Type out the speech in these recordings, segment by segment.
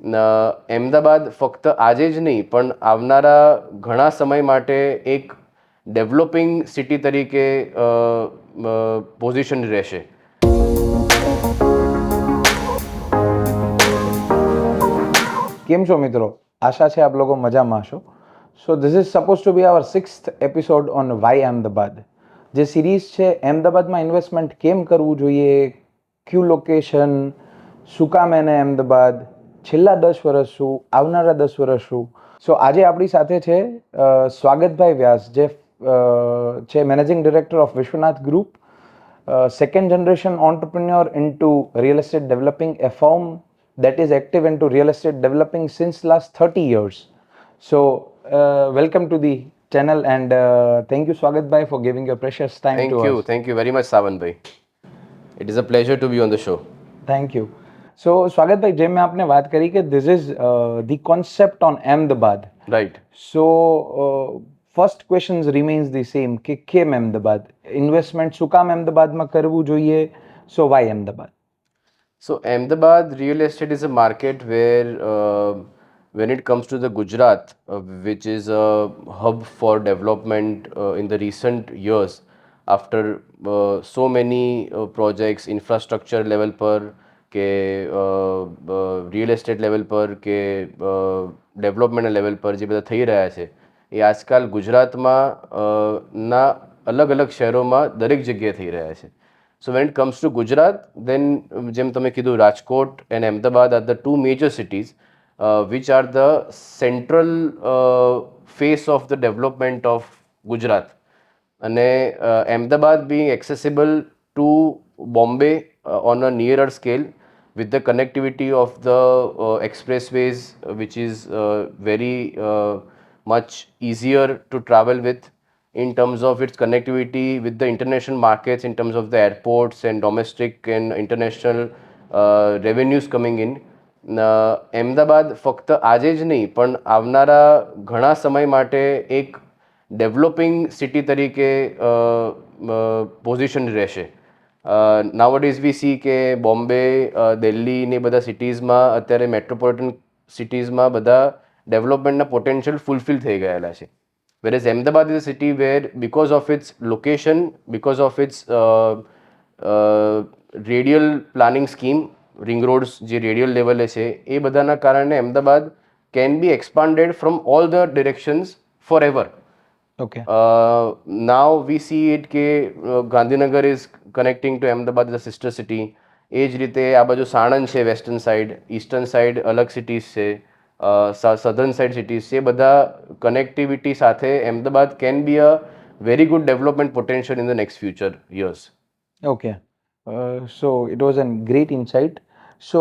અમદાવાદ ફક્ત આજે જ નહીં પણ આવનારા ઘણા સમય માટે એક ડેવલપિંગ સિટી તરીકે પોઝિશન રહેશે. કેમ છો મિત્રો? આશા છે આપ લોકો મજામાં હશો. So this is suppose to be our 6th episode on why Ahmedabad. જે સિરીઝ છે અમદાવાદમાં ઇન્વેસ્ટમેન્ટ કેમ કરવું જોઈએ, ક્યુ લોકેશન, શું કામ એને અમદાવાદ, છેલ્લા 10 વર્ષ શું, આવનારા 10 વર્ષ શું. સો આજે આપણી સાથે છે સ્વાગતભાઈ વ્યાસ, જે છે managing director of Vishwanath group, second generation entrepreneur into real estate developing, a firm that is active into real estate developing since last 30 years. So welcome to the channel and thank you Swagat bhai for giving your precious time to us. Thank you very much, Savan bhai. It is a pleasure to be on the show. Thank you. So Swagat bhai, જેમ મેં આપને વાત કરી કે this is the concept on Ahmedabad. Right. So first questions remains the same કે કેમ Ahmedabad, investment શું કામ અમદાવાદમાં કરવું જોઈએ, so why Ahmedabad? So Ahmedabad real estate is a market where when it comes to the Gujarat, which is a hub for development in the recent years, after so many projects infrastructure level પર કે real estate level પર કે development level પર જે બધા થઈ રહ્યા છે એ આજકાલ ગુજરાતમાં ના અલગ અલગ શહેરોમાં દરેક જગ્યાએ થઈ રહ્યા છે. So when it comes to Gujarat, then જેમ તમે કીધું Rajkot and Ahmedabad are the two major cities which are the central face of the development of Gujarat. અને Ahmedabad being accessible to Bombay on a nearer scale with the connectivity of the expressways which is very much easier to travel with in terms of its connectivity with the international markets, in terms of the airports and domestic and international revenues coming in. Ahmedabad ફક્ત આજે જ નહીં પણ આવનારા ઘણા સમય માટે એક ડેવલપિંગ સિટી તરીકે પોઝિશન રહેશે. નાવડેઝ વી સી કે બોમ્બે, દિલ્હી ને બધા સિટીઝમાં અત્યારે મેટ્રોપોલિટન સિટીઝમાં બધા ડેવલપમેન્ટના પોટેન્શિયલ ફૂલફિલ થઈ ગયેલા છે. Whereas Ahmedabad is a city where, because of its location, because of its radial planning scheme, ring roads જે radial level છે એ બધાના કારણે Ahmedabad can be expanded from all the directions forever. Okay. Now we see it કે Gandhinagar is connecting to Ahmedabad as a sister city. એ જ રીતે આ બાજુ સાણંદ છે વેસ્ટર્ન સાઇડ, ઈસ્ટર્ન સાઇડ અલગ સિટીઝ છે, સધર્ન સાઇડ સિટીઝ છે. બધા કનેક્ટિવિટી સાથે Ahmedabad can be a very good development potential in the next future years. Okay. So it was a great insight. So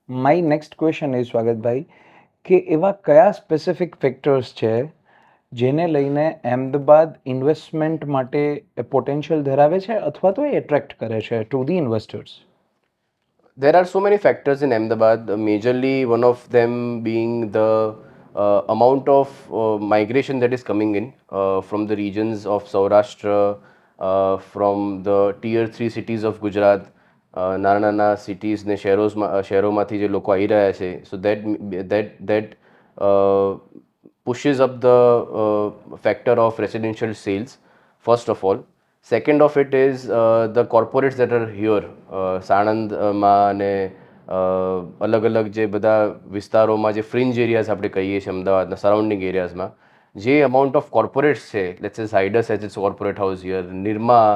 my next question is Swagat bhai કે એવા કયા specific factors છે જેને લઈને Ahmedabad investment માટે પોટેન્શિયલ ધરાવે છે અથવા તો એ એટ્રેક્ટ કરે છે to the investors? There are so many factors in Ahmedabad, majorly one of them being the amount of migration that is coming in from the regions of Saurashtra, from the tier 3 cities of Gujarat, નાના નાના cities ને શહેરોમાંથી જે લોકો આવી રહ્યા છે. સો that pushes up the factor of residential sales, first of all. Second of it is the corporates that are here, સાણંદમાં અને અલગ અલગ જે બધા વિસ્તારોમાં જે ફ્રિન્જ એરિયાઝ આપણે કહીએ છીએ અમદાવાદના સરાઉન્ડિંગ એરિયાઝમાં જે અમાઉન્ટ ઓફ કોર્પોરેટ્સ છે, લેટ્સ સે Zydus has it's corporate house here, Nirma,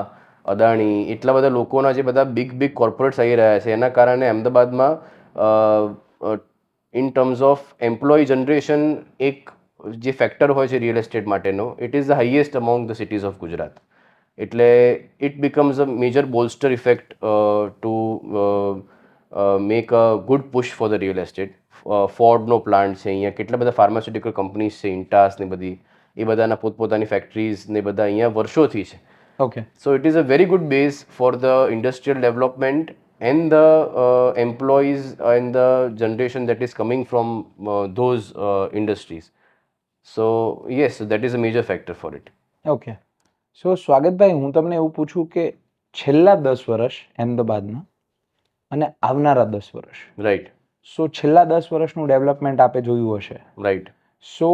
Adani, એટલા બધા લોકોના જે બધા બિગ કોર્પોરેટ્સ આવી રહ્યા છે એના કારણે અમદાવાદમાં in terms of employ generation એક જે ફેક્ટર હોય છે રિયલ એસ્ટેટ માટેનો, it is the highest among the cities of Gujarat. એટલે it becomes a major bolster effect to make a good push for the real estate. ફોર્ડનો plant છે અહીંયા, કેટલા બધા ફાર્માસ્યુટિકલ કંપનીઝ છે, ઇન્ટાસ ને બધી, એ બધાના પોતપોતાની ફેક્ટરીઝ ને બધા અહીંયા વર્ષોથી છે. Okay. So it is a very good base for the industrial development and the employees and the generation that is coming from those industries. So yes, so that is a major factor for it. Okay. So સ્વાગતભાઈ, હું તમને એવું પૂછું કે છેલ્લા 10 વર્ષ અમદાવાદના અને આવનારા 10 વર્ષ, Right. સો છેલ્લા 10 વર્ષનું ડેવલપમેન્ટ આપે જોયું હશે. રાઈટ. સો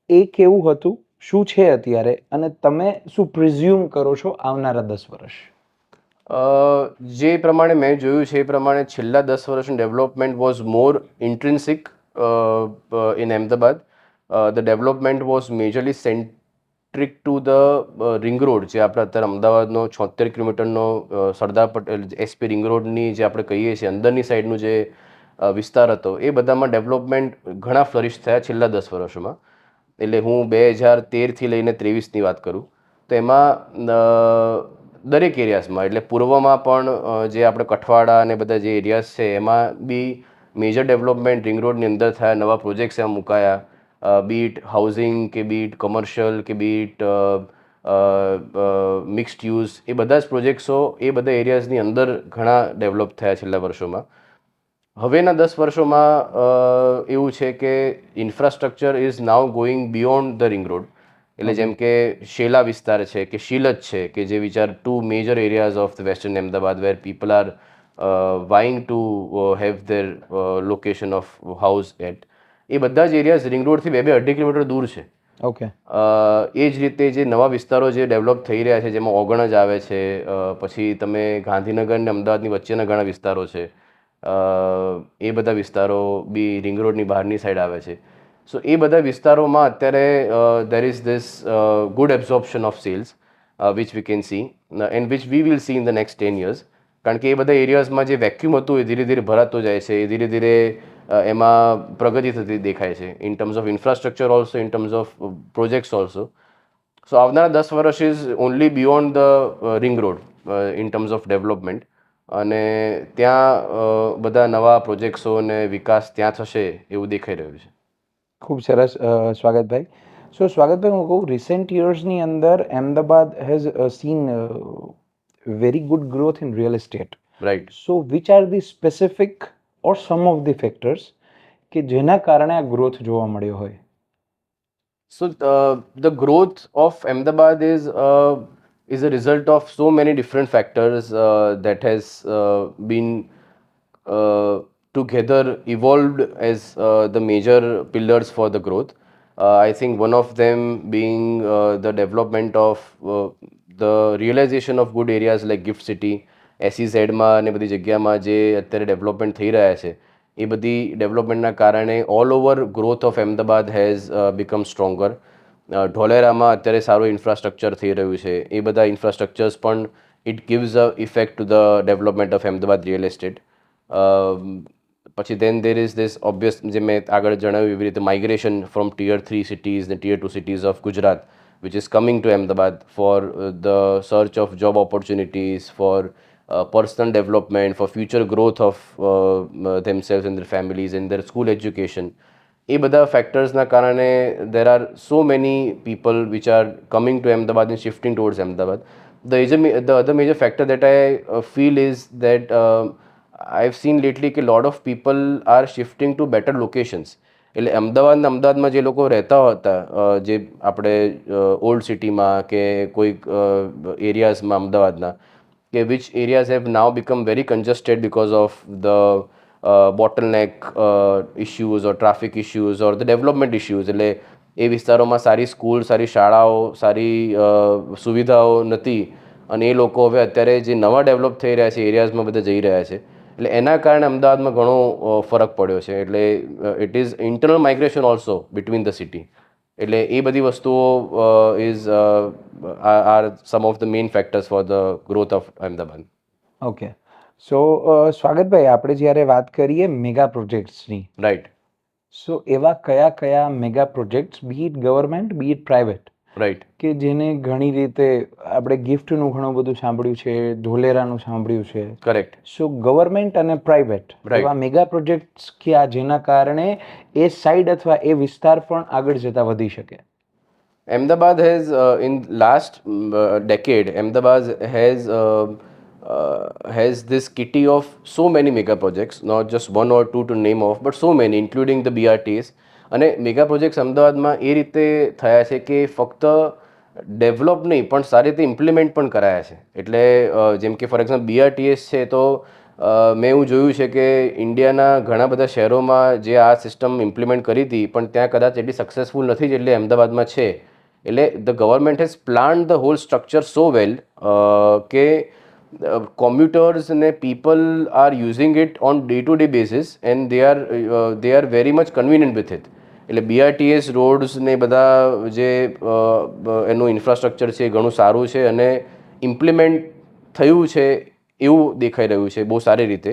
એ કેવું હતું, શું છે અત્યારે, અને તમે શું પ્રિઝ્યુમ કરો છો આવનારા 10 વર્ષ? જે પ્રમાણે મેં જોયું છે એ પ્રમાણે છેલ્લા 10 વર્ષનું development was more intrinsic in Ahmedabad. The development was majorly centric to the ring road, જે આપણે અત્યારે અમદાવાદનો 76 કિલોમીટરનો સરદાર પટેલ એસપી રિંગ રોડની જે આપણે કહીએ છીએ અંદરની સાઈડનું જે વિસ્તાર હતો, એ બધામાં ડેવલપમેન્ટ ઘણા ફ્લરિશ થયા છેલ્લા 10 વર્ષમાં. એટલે હું 2013થી લઈને 23ની વાત કરું તો એમાં દરેક એરિયાઝમાં, એટલે પૂર્વમાં પણ જે આપણે કઠવાડા અને બધા જે એરિયાઝ છે એમાં બી મેજર ડેવલપમેન્ટ રિંગ રોડની અંદર થયા, નવા પ્રોજેક્ટ્સ એમાં મુકાયા, બીટ હાઉસિંગ કે બીટ કોમર્શિયલ કે બીટ મિક્સ્ડ યુઝ, એ બધા જ પ્રોજેક્ટ્સો એ બધા એરિયાઝની અંદર ઘણા ડેવલપ થયા છેલ્લા વર્ષોમાં. હવેના 10 વર્ષોમાં એવું છે કે infrastructure is now going beyond the ring road. એટલે જેમ કે શેલા વિસ્તાર છે કે શીલજ છે, કે જે which are two major areas of the western Ahmedabad where people are vying to have their location of house at, એ બધા જ એરિયાઝ રિંગ રોડથી 2-2.5 કિલોમીટર દૂર છે. ઓકે. એ જ રીતે જે નવા વિસ્તારો જે ડેવલપ થઈ રહ્યા છે, જેમાં ઓગણજ આવે છે, પછી તમે ગાંધીનગર ને અમદાવાદની વચ્ચેના ઘણા વિસ્તારો છે, એ બધા વિસ્તારો બી રિંગ રોડની બહારની સાઈડ આવે છે. સો એ બધા વિસ્તારોમાં અત્યારે there is this good absorption of sales which we can see and which we will see in the next 10 years. કારણ કે એ બધા એરિયાઝમાં જે વેક્યુમ હતું એ ધીરે ધીરે ભરાતો જાય છે, એ ધીરે ધીરે એમાં પ્રગતિ થતી દેખાય છે, in terms of infrastructure also, in terms of projects also. So આવનારા 10 વર્ષ is only beyond the ring road in terms of development. અને ત્યાં બધા નવા પ્રોજેક્ટ્સો અને વિકાસ ત્યાં થશે એવું દેખાઈ રહ્યું છે. ખૂબ સરસ સ્વાગતભાઈ. સો સ્વાગતભાઈ, હું કહું, રિસેન્ટ યર્સની અંદર Ahmedabad has seen very good growth in real estate. Right. So which are the specific or some of the factors કે જેના કારણે આ ગ્રોથ જોવા મળ્યો હોય? So the growth of Ahmedabad is a result of so many different factors that has been together evolved as the major pillars for the growth. I think one of them being the development of the realization of good areas like Gift City, SEZમાં અને બધી જગ્યામાં જે અત્યારે development થઈ રહ્યા છે, એ બધી ડેવલપમેન્ટના કારણે all over growth of Ahmedabad has become stronger. ઢોલેરામાં અત્યારે સારું ઇન્ફ્રાસ્ટ્રક્ચર થઈ રહ્યું છે, એ બધા ઇન્ફ્રાસ્ટ્રક્ચર્સ પણ it gives a effect to the development of Ahmedabad real estate. પછી દેન દેર ઇઝ ધીસ ઓબ્વિયસ, જે મેં આગળ જણાવ્યું એવી રીતે, માઇગ્રેશન ફ્રોમ Tier 3 cities ને Tier 2 cities of Gujarat which is coming to Ahmedabad for the search of job opportunities, for personal development, for future growth of themselves and their families and their school education. એ બધા ફેક્ટર્સના કારણે there are so many people which are coming to Ahmedabad and shifting towards Ahmedabad. The other major factor that I feel is that I've seen lately કે lot of people are shifting to better locations. એટલે અમદાવાદમાં જે લોકો રહેતા હતા, જે આપણે old સિટીમાં કે કોઈક એરિયાઝમાં અમદાવાદના, કે which areas have now become very congested because of the bottleneck issues or traffic issues or the development issues. એટલે એ વિસ્તારોમાં સારી સ્કૂલ, સારી શાળાઓ, સારી સુવિધાઓ નથી, અને એ લોકો હવે અત્યારે જે નવા ડેવલપ થઈ રહ્યા છે એરિયાઝમાં બધા જઈ રહ્યા છે. એટલે એના કારણે અમદાવાદમાં ઘણો ફરક પડ્યો છે. એટલે it is internal migration also between the city. એટલે એ બધી વસ્તુઓ is are some of the main factors for the growth of Ahmedabad. Okay. So સ્વાગતભાઈ, આપણે જ્યારે વાત કરીએ મેગા પ્રોજેક્ટ્સની, રાઈટ. સો એવા કયા કયા mega projects, be it government be it private, right. કે જેને ઘણી રીતે આપણે ગિફ્ટનું ઘણું બધું સાંભળ્યું છે, ઢોલેરાનું સાંભળ્યું છે, કરેક્ટ. સો ગવર્મેન્ટ અને પ્રાઇવેટ Right. એવા મેગા પ્રોજેક્ટ્સ કયા જેના કારણે એ સાઈડ અથવા એ વિસ્તાર પણ આગળ જતા વધી શકે? Ahmedabad has, in last decade, Ahmedabad has this kitty of so many mega projects, not just one or two to name off, but so many, including the BRTs. અને મેગા પ્રોજેક્ટ્સ અમદાવાદમાં એ રીતે થયા છે કે ફક્ત ડેવલપ નહીં પણ સારી રીતે ઇમ્પ્લિમેન્ટ પણ કરાયા છે. એટલે જેમ કે ફોર એક્ઝામ્પલ BRTS છે, તો મેં એવું જોયું છે કે ઇન્ડિયાના ઘણા બધા શહેરોમાં જે આ સિસ્ટમ ઇમ્પ્લિમેન્ટ કરી હતી પણ ત્યાં કદાચ એટલી સક્સેસફુલ નથી જેટલી અમદાવાદમાં છે. એટલે the government has plan the whole structure so well કે commuters ને people are using it on day to day basis and they are very much convenient with it. એટલે બીઆરટીએસ રોડ્સ ને બધા જે એનું ઇન્ફ્રાસ્ટ્રક્ચર છે એ ઘણું સારું છે અને ઇમ્પ્લિમેન્ટ થયું છે એવું દેખાઈ રહ્યું છે બહુ સારી રીતે.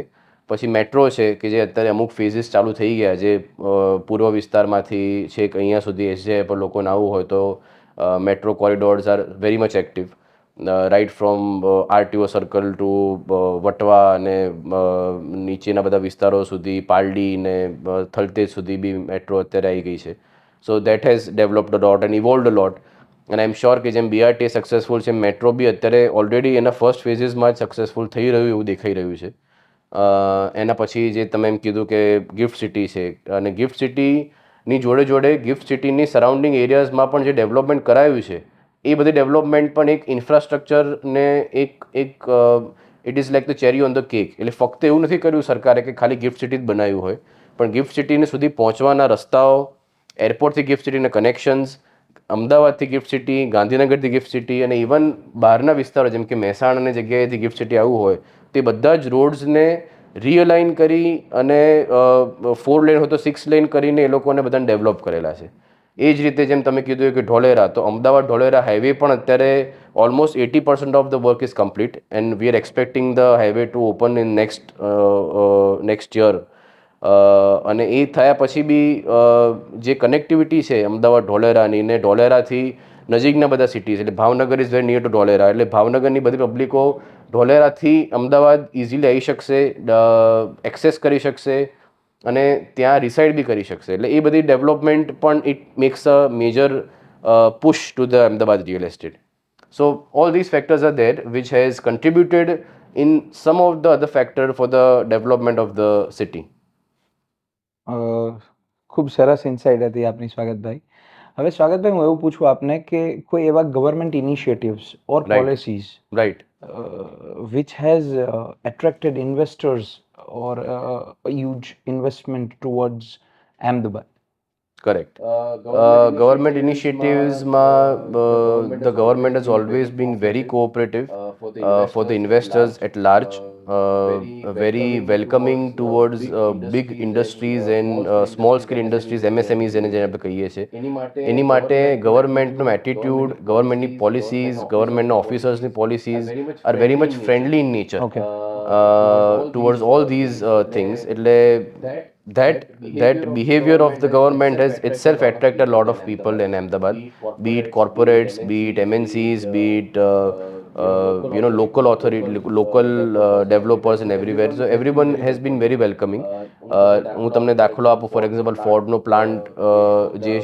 પછી મેટ્રો છે કે જે અત્યારે અમુક ફેઝિસ ચાલુ થઈ ગયા જે પૂર્વ વિસ્તારમાંથી છેક અહીંયા સુધી એસજીઆઈ પર લોકોને આવવું હોય તો metro corridors are very much active. Right from RTO circle to Vatva અને નીચેના બધા વિસ્તારો સુધી પાલડી ને થલતેજ સુધી બી મેટ્રો અત્યારે આવી ગઈ છે. So that has developed a lot and evolved a lot. અને આઈ એમ શ્યોર કે જેમ બીઆરટી સક્સેસફુલ છે મેટ્રો બી અત્યારે ઓલરેડી એના ફર્સ્ટ ફેઝિસમાં જ સક્સેસફુલ થઈ રહ્યું એવું દેખાઈ રહ્યું છે. એના પછી જે તમે એમ કીધું કે ગિફ્ટ સિટી છે અને ગિફ્ટ સિટીની જોડે જોડે ગિફ્ટ સિટીની સરાઉન્ડિંગ એરિયાઝમાં પણ જે ડેવલપમેન્ટ કરાયું છે એ બધી ડેવલપમેન્ટ પણ એક ઇન્ફ્રાસ્ટ્રક્ચરને એક it is like the cherry on the cake. એટલે ફક્ત એવું નથી કર્યું સરકારે કે ખાલી ગિફ્ટ સિટી જ બનાવ્યું હોય પણ ગિફ્ટ સિટીને સુધી પહોંચવાના રસ્તાઓ, એરપોર્ટથી ગિફ્ટ સિટીના કનેક્શન્સ, અમદાવાદથી ગિફ્ટ સિટી, ગાંધીનગરથી ગિફ્ટ સિટી અને ઇવન બહારના વિસ્તારો જેમ કે મહેસાણાની જગ્યાએથી ગિફ્ટ સિટી આવવું હોય તે બધા જ રોડ્સને રીઅલાઇન કરી અને 4 લેન હોય તો 6 લેન કરીને એ લોકોને બધાને ડેવલપ કરેલા છે. એ જ રીતે જેમ તમે કીધું કે ઢોલેરા, તો અમદાવાદ ઢોલેરા હાઈવે પણ અત્યારે almost 80% of the work is complete and we are expecting the highway to open in next year. અને એ થયા પછી બી જે કનેક્ટિવિટી છે અમદાવાદ ઢોલેરાની ને ઢોલેરાથી નજીકના બધા સિટીઝ એટલે Bhavnagar is very near to Dholera એટલે ભાવનગરની બધી પબ્લિકો ઢોલેરાથી અમદાવાદ ઇઝીલી આવી શકશે, એક્સેસ કરી શકશે અને ત્યાં રિસાઇડ બી કરી શકશે. એટલે એ બધી ડેવલપમેન્ટ પણ it max a major push to the Ahmedabad real estate. So all these factors are there which has contributed in some of the other factor for the development of the city. ખૂબ સરસ insight હતી આપની સ્વાગતભાઈ. હવે સ્વાગતભાઈ હું એવું પૂછું આપને કે કોઈ એવા government initiatives or Right. Policies Right. which has attracted investors or a huge investment towards Ahmedabad. Correct. Government initiatives, the government has always been very cooperative for the investors at large, very welcoming towards big industries and small scale industries, MSMEs જેને જેને આપણે કહીએ છીએ. એની માટે ગવર્મેન્ટનો attitude, ગવર્મેન્ટની policies, ગવર્મેન્ટના ઓફિસર્સની policies are very much friendly in nature Okay. towards all these things. એટલે that behavior of the government has itself attracted a lot of people in Ahmedabad, be it corporates, be it MNCs, be it local authority, local developers and everywhere. So everyone has been very welcoming. હું તમને દાખલો આપું, for example ફોર્ડનો plant જે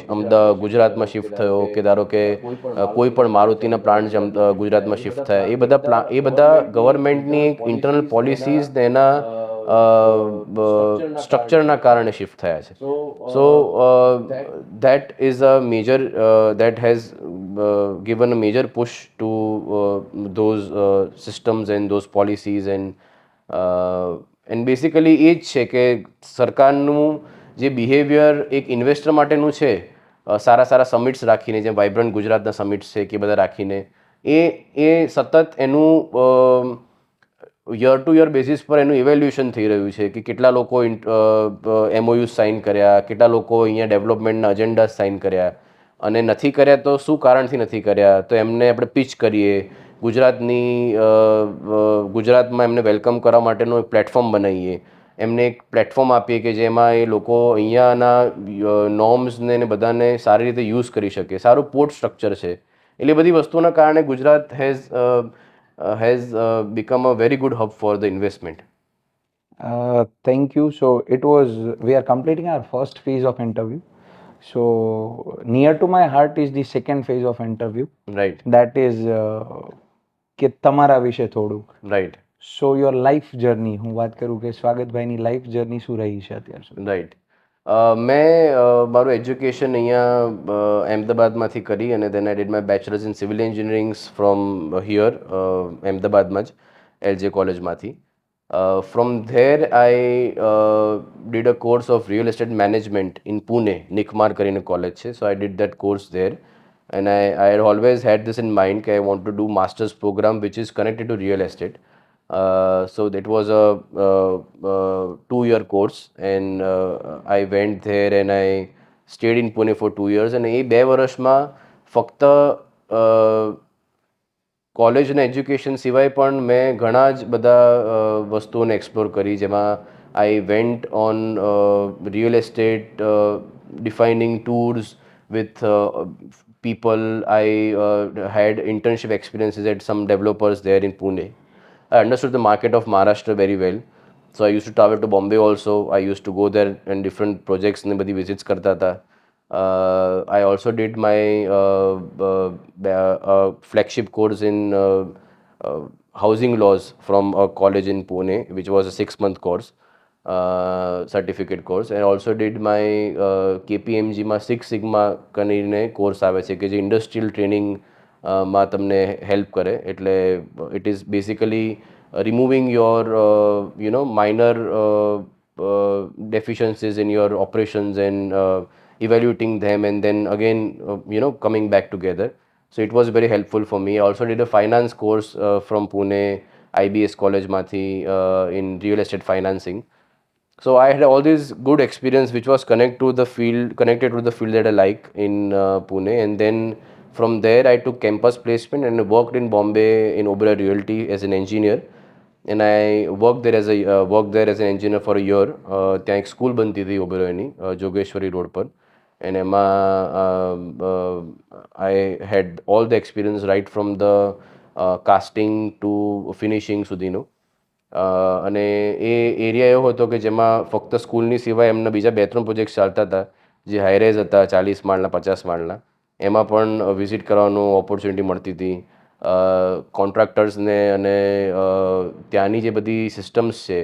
ગુજરાતમાં shift થયો કે ધારો કે કોઈ પણ મારુતિના પ્લાન્ટ જે ગુજરાતમાં શિફ્ટ થયા એ બધા ગવર્મેન્ટની એક ઇન્ટરનલ પોલિસીઝ ને એના સ્ટ્રક્ચરના કારણે શિફ્ટ થયા છે. So that is a major that has given a major push to those systems and those policies and basically એ જ છે કે સરકારનું જે બિહેવિયર એક ઇન્વેસ્ટર માટેનું છે, સારા સારા સમિટ્સ રાખીને જેમ વાઇબ્રન્ટ ગુજરાતના સમિટ્સ છે કે બધા રાખીને એ સતત એનું યર ટુ યર બેસિસ પર એનું ઇવેલ્યુએશન થઈ રહ્યું છે કે કેટલા લોકો એમઓયુ સાઇન કર્યા, કેટલા લોકો અહીંયા ડેવલપમેન્ટના અજેન્ડા સાઇન કર્યા અને નથી કર્યા તો શું કારણથી નથી કર્યા, તો એમને આપણે પીચ કરીએ. ગુજરાતમાં એમને વેલકમ કરવા માટેનું એક પ્લેટફોર્મ બનાવીએ, એમને એક પ્લેટફોર્મ આપીએ કે જેમાં એ લોકો અહીંયાના નોર્મ્સને બધાને સારી રીતે યુઝ કરી શકે, સારું પોર્ટ સ્ટ્રક્ચર છે. એટલે બધી વસ્તુઓના કારણે Gujarat has become a very good hub for the investment. Thank you. So we are completing our first phase of interview. So near to my heart is the second phase of interview. Right. That is કે તમારા વિશે થોડુંક. Right. So your life journey, હું વાત કરું કે સ્વાગતભાઈની life journey શું રહી છે અત્યાર સુધી? રાઈટ. મેં મારું એજ્યુકેશન અહીંયા અમદાવાદમાંથી કરી અને then I did my bachelors in civil engineerings from here અમદાવાદમાં જ એલજે કોલેજમાંથી. From there, I did a course of real estate management in Pune, Nikmar Karine College. So I did that course there, and I had always had this in mind that I want to do master's program which is connected to real estate. So that was a 2 year course, and I went there and I stayed in Pune for 2 years. And એ 2 વર્ષમાં ફક્ત college અને education સિવાય પણ મેં ઘણા જ બધા વસ્તુઓને એક્સપ્લોર કરી, જેમાં I went on real estate defining tours with people. I had internship experiences at some developers there in Pune. I understood the market of Maharashtra very well. So I used to travel to Bombay also. I used to go there and different projects ne badi visits karta tha. I also did my flagship course in housing laws from a college in Pune, which was a 6 month course, certificate course. And also did my KPMG માં six sigma કરીને course આવે છે કે જે industrial training માં તમને help કરે. એટલે it is basically removing your minor deficiencies in your operations and evaluating them, and then again coming back together. So it was very helpful for me. I also did a finance course from Pune IBS college mathi in real estate financing. So I had all this good experience which was connected to the field that I like in Pune. And then from there I took campus placement and worked in Bombay in Oberoi Realty as an engineer. And I worked there as an engineer for a year. ત્યાં એક school બનતી હતી ઓબેરોયની Jogeshwari road પર. And I had all the experience right from the casting to finishing સુધીનું. અને એ area એવો હતો કે જેમાં ફક્ત સ્કૂલની સિવાય એમના બીજા 2-3 પ્રોજેક્ટ્સ ચાલતા હતા જે હાઈરેઝ હતા 40 માળના 50 માળના. એમાં પણ વિઝિટ કરવાનું ઓપોર્ચ્યુનિટી મળતી હતી. કોન્ટ્રાક્ટર્સને અને ત્યાંની જે બધી સિસ્ટમ્સ છે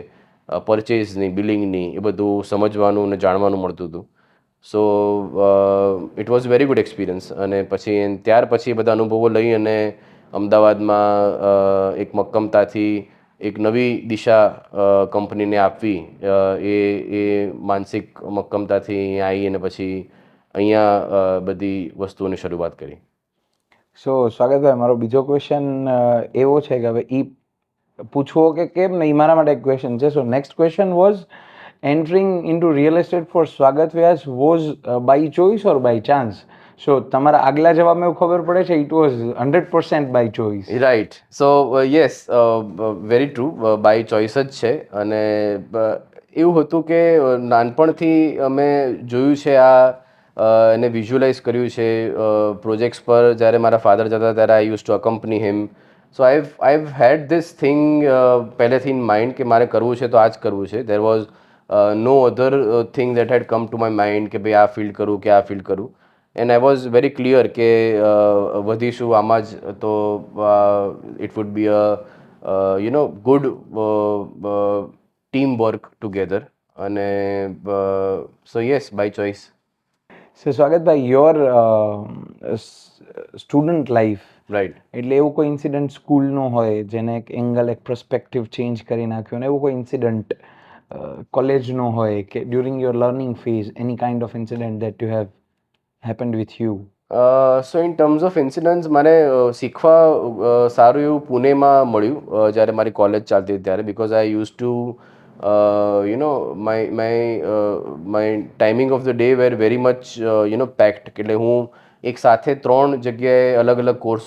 પરચેઝની બિલિંગની એ બધું સમજવાનું અને જાણવાનું મળતું હતું. So it was very good experience. અને પછી ત્યાર પછી એ બધા અનુભવો લઈ અને અમદાવાદમાં એક મક્કમતાથી એક નવી દિશા કંપનીને આપવી, એ એ માનસિક મક્કમતાથી અહીંયા આવી અને પછી અહીંયા બધી વસ્તુઓની શરૂઆત કરી. સો સ્વાગતભાઈ, મારો બીજો ક્વેશ્ચન એવો છે કે હવે એ પૂછવો કે કેમ નહીં, મારા માટે એક ક્વેશ્ચન છે. So next question was entering into real estate for Swagat Vyas was by choice or by chance? So તમારા આગલા જવાબમાં એવું ખબર પડે છે it was 100% by choice. Right. So yes, very true, by choice જ છે. અને એવું હતું કે નાનપણથી અમે જોયું છે એને વિઝ્યુઅલાઇઝ કર્યું છે પ્રોજેક્ટ્સ પર. જ્યારે મારા ફાધર જતા ત્યારે I use to accompany him. So I've had this thing પહેલેથી ઇન માઇન્ડ કે મારે કરવું છે તો આ જ કરવું છે. There was no other thing that had come to my mind કે ભાઈ આ ફિલ્ડ કરું કે આ ફિલ્ડ કરું. And I was very clear કે વધીશું આમાં જ તો it would be good team work together. અને so yes, by choice. So સ્વાગતભાઈ, your student life, right. એટલે એવું કોઈ ઇન્સિડન્ટ સ્કૂલનો હોય જેને એક એંગલ, એક પર્સપેક્ટિવ ચેન્જ કરી નાખ્યો, અને એવું કોઈ ઇન્સિડન્ટ કોલેજનો હોય કે during your learning phase, any kind of incident that you have happened with you? So in terms of incidents મારે શીખવા સારું એવું પુણેમાં મળ્યું જ્યારે મારી કોલેજ ચાલતી હતી ત્યારે. Because I use to my timing of the day wear very much packed. એટલે હું એક સાથે 3 જગ્યાએ અલગ અલગ કોર્સ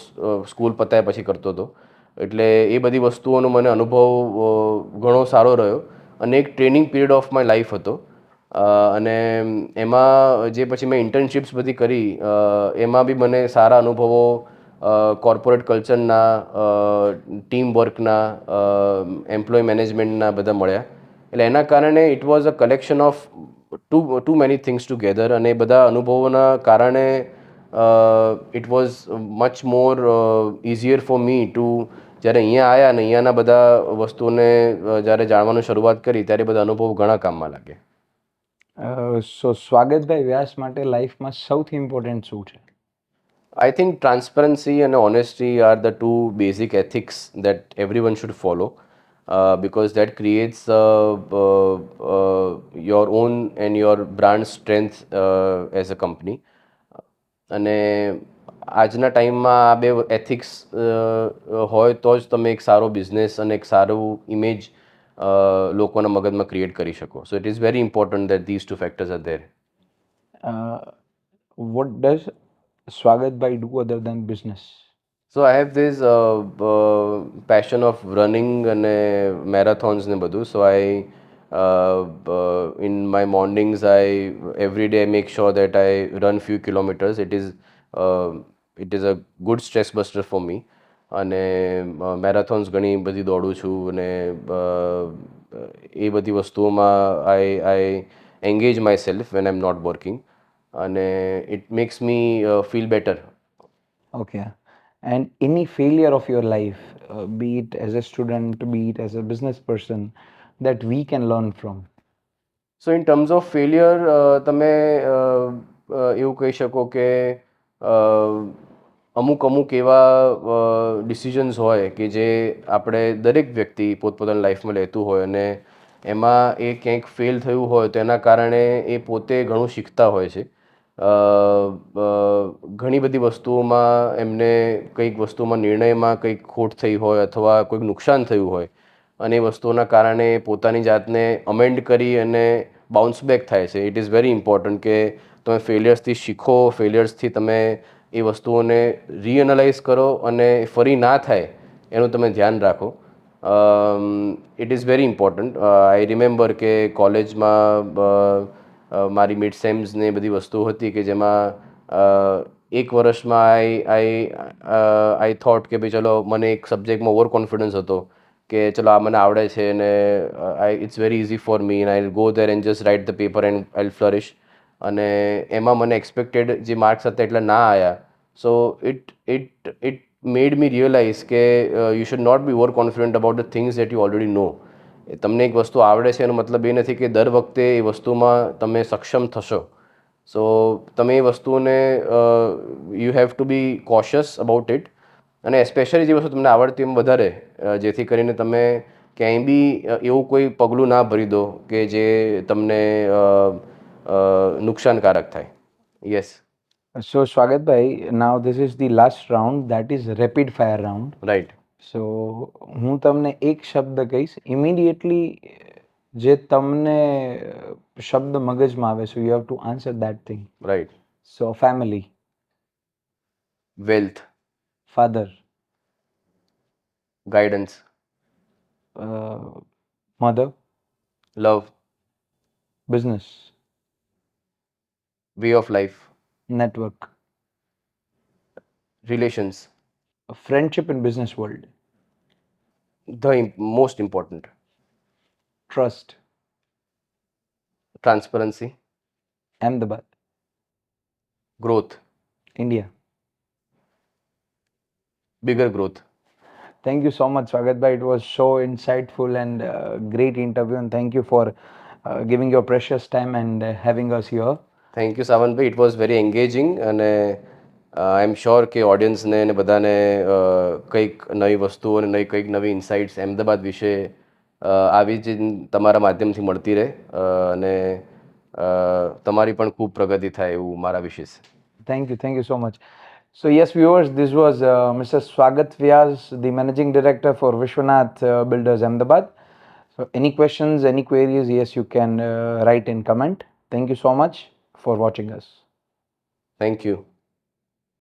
સ્કૂલ પતાયા પછી કરતો હતો. એટલે એ બધી વસ્તુઓનો મને અનુભવ ઘણો સારો રહ્યો અને એક training period of my life હતો. અને એમાં જે પછી મેં ઇન્ટર્નશિપ્સ બધી કરી એમાં બી મને સારા અનુભવો કોર્પોરેટ કલ્ચરના, ટીમ વર્કના, એમ્પ્લોય મેનેજમેન્ટના બધા મળ્યા. એટલે એના કારણે it was a collection of too many things together. અને એ બધા અનુભવોના કારણે it was much more easier for me to, જ્યારે અહીંયા આવ્યા અને અહીંયાના બધા વસ્તુઓને જ્યારે જાણવાનું શરૂઆત કરી ત્યારે બધા અનુભવ ઘણા કામમાં લાગે. સો સ્વાગતભાઈ વ્યાસ માટે લાઈફમાં સૌથી ઇમ્પોર્ટન્ટ શું છે? I think transparency and honesty are the two basic ethics that everyone should follow. because that creates your own and your brand strength as a company. અને આજના ટાઈમમાં આ બે એથિક્સ હોય તો જ તમે એક સારો બિઝનેસ અને એક સારું ઇમેજ લોકોના મગજમાં ક્રિએટ કરી શકો. So it is very important that these two factors are there. What does Swagat Bhai do other than business? So I have this passion of running and marathons ne બધું. So in my mornings I every day make sure that I run few kilometers. Uh, it is a good stress buster for me. અને મેરેથોન્સ ઘણી બધી દોડું છું અને એ બધી વસ્તુઓમાં I engage my self when I am not working અને it makes me feel better. Okay. And any failure of your life, be it as a student, be it as a business person, that we can learn from? So in terms of failure તમે એવું કહી શકો કે અમુક અમુક એવા decisions હોય કે જે આપણે દરેક વ્યક્તિ પોતપોતાની લાઈફમાં લેતું હોય અને એમાં એ ક્યાંક ફેલ થયું હોય તો એના કારણે એ પોતે ઘણું શીખતા હોય છે. ઘણી બધી વસ્તુઓમાં એમને કંઈક વસ્તુમાં નિર્ણયમાં કંઈક ખોટ થઈ હોય અથવા કોઈક નુકસાન થયું હોય અને એ વસ્તુઓના કારણે પોતાની જાતને અમેન્ડ કરી અને બાઉન્સ બેક થાય છે. ઇટ ઇઝ વેરી ઇમ્પોર્ટન્ટ કે તમે ફેલિયર્સથી શીખો, ફેલિયર્સથી તમે એ વસ્તુઓને રીએનાલાઇઝ કરો અને ફરી ના થાય એનું તમે ધ્યાન રાખો. It is very important. I remember કે કોલેજમાં મારી મિડ સેમ્સ ને બધી વસ્તુઓ હતી કે જેમાં એક વર્ષમાં આઈ થોટ કે ભાઈ ચલો મને એક સબ્જેક્ટમાં ઓવર કોન્ફિડન્સ હતો કે ચલો આ મને આવડે છે ને it's very easy for me and I go there and just write the paper and I flourish. અને એમાં મને એક્સપેક્ટેડ જે માર્ક્સ હતા એટલા ના આવ્યા. So it made me realise કે you should not be over confident about the things that you already know. તમને એક વસ્તુ આવડે છે એનો મતલબ એ નથી કે દર વખતે એ વસ્તુમાં તમે સક્ષમ થશો. સો તમે એ વસ્તુઓને you have to B cautious about it અને એસ્પેશિયલી જે વસ્તુ તમને આવડતી એમ વધારે જેથી કરીને તમે ક્યાંય બી એવું કોઈ પગલું ના ભરી દો કે જે તમને નુકસાનકારક થાય. Yes. So, Swagat Bhai, now this is the last round, that is rapid fire round. Right. So, હું તમને એક શબ્દ કહીશ, ઇમિડિયેટલી જે તમને શબ્દ મગજમાં આવે, so you have to answer that thing. Right. So, family, wealth. father, guidance. mother, love. business, way of life. network, relations. friendship in business world, the most important. trust, transparency. Ahmedabad, growth. India. Bigger growth. Thank you so much, Swagat Bhai. It was so insightful and great interview, and thank you for giving your precious time and having us here. Thank you સાવનભાઈ. It was very engaging અને I am sure કે ઓડિયન્સને ને બધાને કંઈક નવી વસ્તુઓ અને કંઈક નવી ઇન્સાઇટ્સ અમદાવાદ વિશે આવી જ તમારા માધ્યમથી મળતી રહે અને તમારી પણ ખૂબ પ્રગતિ થાય એવું મારા વિશેષ. Thank you so much. So yes, viewers, this was Mr. Swagat Vyas, the Managing Director for Vishwanath Builders Ahmedabad. So any questions, any queries, yes, you can write in comment. Thank you so much for watching us. Thank you.